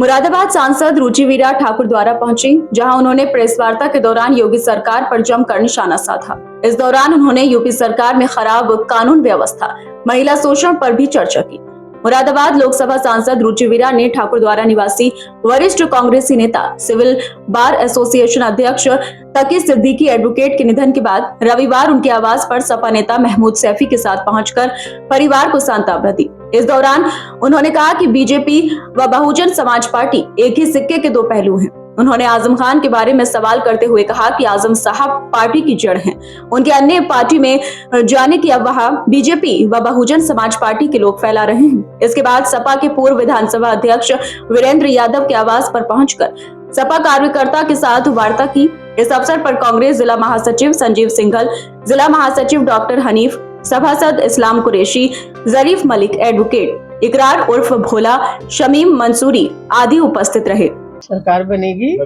मुरादाबाद सांसद रुचिवीरा ठाकुर द्वारा पहुंची, जहां उन्होंने प्रेस वार्ता के दौरान योगी सरकार पर जमकर निशाना साधा। इस दौरान उन्होंने यूपी सरकार में खराब कानून व्यवस्था, महिला शोषण पर भी चर्चा की। मुरादाबाद लोकसभा सांसद रुचिवीरा ने ठाकुर द्वारा निवासी वरिष्ठ कांग्रेसी नेता, सिविल बार एसोसिएशन अध्यक्ष तकी सिद्दीकी एडवोकेट के निधन के बाद रविवार उनके आवास पर सपा नेता महमूद सैफी के साथ पहुंचकर परिवार को सांत्वना दी। इस दौरान उन्होंने कहा कि बीजेपी व बहुजन समाज पार्टी एक ही सिक्के के दो पहलू हैं। उन्होंने आजम खान के बारे में सवाल करते हुए कहा कि आजम साहब पार्टी की जड़ हैं। उनके अन्य पार्टी में जाने की अफवाह बीजेपी व बहुजन समाज पार्टी के लोग फैला रहे हैं। इसके बाद सपा के पूर्व विधानसभा अध्यक्ष वीरेंद्र यादव के आवास पर पहुंचकर सपा कार्यकर्ता के साथ वार्ता की। इस अवसर पर कांग्रेस जिला महासचिव संजीव सिंघल, जिला महासचिव डॉक्टर हनीफ, सभासद इस्लाम कुरैशी, जरीफ मलिक, एडवोकेट इकरार उर्फ भोला, शमीम मंसूरी आदि उपस्थित रहे। सरकार बनेगी,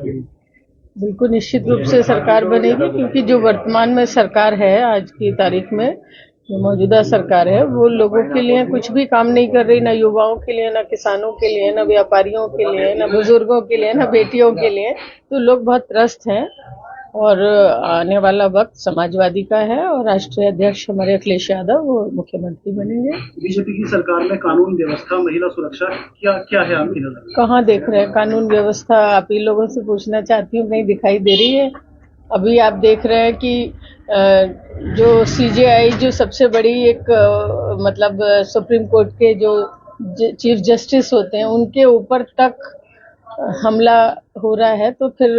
बिल्कुल निश्चित रूप से सरकार बनेगी, क्योंकि जो वर्तमान में सरकार है, आज की तारीख में जो मौजूदा सरकार है, वो लोगों के लिए कुछ भी काम नहीं कर रही, ना युवाओं के लिए, ना किसानों के लिए, ना व्यापारियों के लिए, ना बुजुर्गों के लिए, ना बेटियों के लिए। तो लोग बहुत त्रस्त हैं और आने वाला वक्त समाजवादी का है और राष्ट्रीय अध्यक्ष हमारे अखिलेश यादव वो मुख्यमंत्री बनेंगे। बीजेपी की सरकार में कानून व्यवस्था, महिला सुरक्षा क्या क्या है आपकी नजर? कहाँ देख रहे हैं कानून व्यवस्था? आप ही लोगों से पूछना चाहती हूँ, कहीं दिखाई दे रही है? अभी आप देख रहे हैं कि जो सीजेआई, जो सबसे बड़ी एक मतलब सुप्रीम कोर्ट के जो चीफ जस्टिस होते हैं, उनके ऊपर तक हमला हो रहा है। तो फिर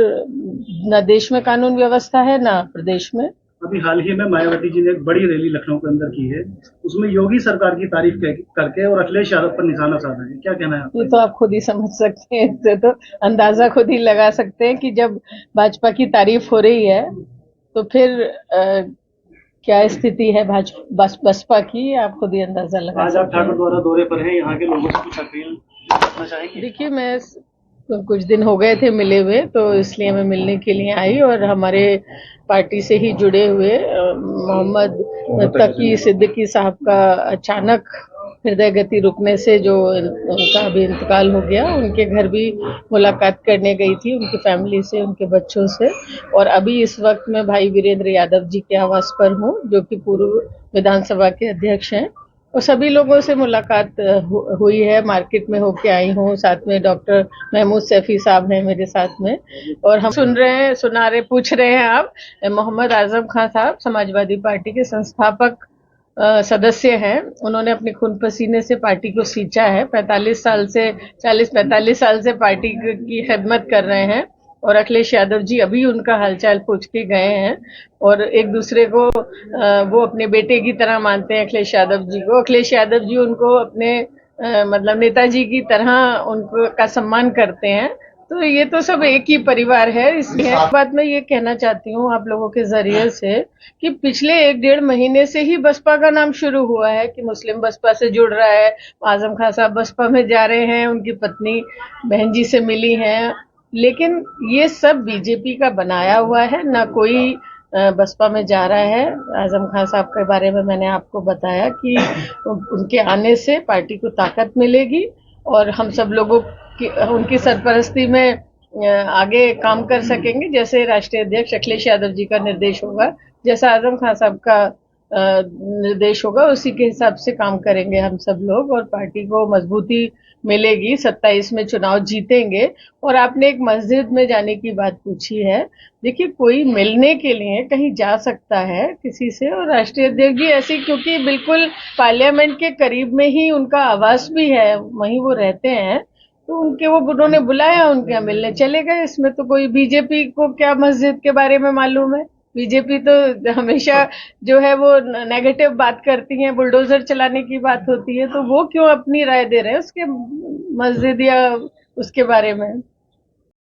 न देश में कानून व्यवस्था है, ना प्रदेश में। अभी हाल ही में मायावती जी ने एक बड़ी रैली लखनऊ के अंदर की है, उसमें योगी सरकार की तारीफ करके और अखिलेश यादव पर निशाना साधा है। क्या कहना है आपका? ये तो आप खुद ही समझ सकते हैं, इससे तो अंदाजा खुद ही लगा सकते हैं कि जब भाजपा की तारीफ हो रही है तो फिर क्या स्थिति है बसपा की, आप खुद ही अंदाजा लगा सकते हैं। आज आप ठाकुर द्वारा दौरे पर हैं, यहाँ के लोगों से कुछ अपील करना चाहेंगे? देखिए, मैं कुछ दिन हो गए थे मिले हुए, तो इसलिए मैं मिलने के लिए आई और हमारे पार्टी से ही जुड़े हुए मोहम्मद तकी सिद्दीकी साहब का अचानक हृदय गति रुकने से जो उनका अभी इंतकाल हो गया, उनके घर भी मुलाकात करने गई थी, उनकी फैमिली से, उनके बच्चों से। और अभी इस वक्त मैं भाई वीरेंद्र यादव जी के आवास पर हूँ, जो कि पूर्व विधानसभा के अध्यक्ष हैं, और सभी लोगों से मुलाकात हुई है। मार्केट में होके आई हूँ, साथ में डॉक्टर महमूद सैफी साहब हैं मेरे साथ में। और हम पूछ रहे हैं आप, मोहम्मद आजम खान साहब समाजवादी पार्टी के संस्थापक सदस्य हैं। उन्होंने अपने खून पसीने से पार्टी को सींचा है। 40-45 साल से पार्टी की खिदमत कर रहे हैं और अखिलेश यादव जी अभी उनका हालचाल पूछ के गए हैं और एक दूसरे को वो अपने बेटे की तरह मानते हैं अखिलेश यादव जी को। अखिलेश यादव जी उनको अपने मतलब नेताजी की तरह उनको का सम्मान करते हैं। तो ये तो सब एक ही परिवार है। इसलिए एक बात मैं ये कहना चाहती हूँ आप लोगों के जरिए से कि पिछले 1-1.5 महीने से ही बसपा का नाम शुरू हुआ है कि मुस्लिम बसपा से जुड़ रहा है। आजम खान साहब बसपा में जा रहे हैं, उनकी पत्नी बहन जी से मिली हैं, लेकिन ये सब बीजेपी का बनाया हुआ है, ना कोई बसपा में जा रहा है। आजम खान साहब के बारे में मैंने आपको बताया कि उनके आने से पार्टी को ताकत मिलेगी और हम सब लोगों की उनकी सरपरस्ती में आगे काम कर सकेंगे। जैसे राष्ट्रीय अध्यक्ष अखिलेश यादव जी का निर्देश होगा, जैसा आजम खान साहब का निर्देश होगा, उसी के हिसाब से काम करेंगे हम सब लोग और पार्टी को मजबूती मिलेगी। 27 में चुनाव जीतेंगे। और आपने एक मस्जिद में जाने की बात पूछी है। देखिए, कोई मिलने के लिए कहीं जा सकता है किसी से, और राष्ट्रीय अध्यक्ष जी ऐसे, क्योंकि बिल्कुल पार्लियामेंट के करीब में ही उनका आवास भी है, वहीं वो रहते हैं, तो उन्होंने बुलाया, उनके यहाँ मिलने चले गए। इसमें तो कोई बीजेपी को क्या मस्जिद के बारे में मालूम है? बीजेपी तो हमेशा जो है वो नेगेटिव बात करती है, बुलडोजर चलाने की बात होती है, तो वो क्यों अपनी राय दे रहे हैं उसके मस्जिद या उसके बारे में?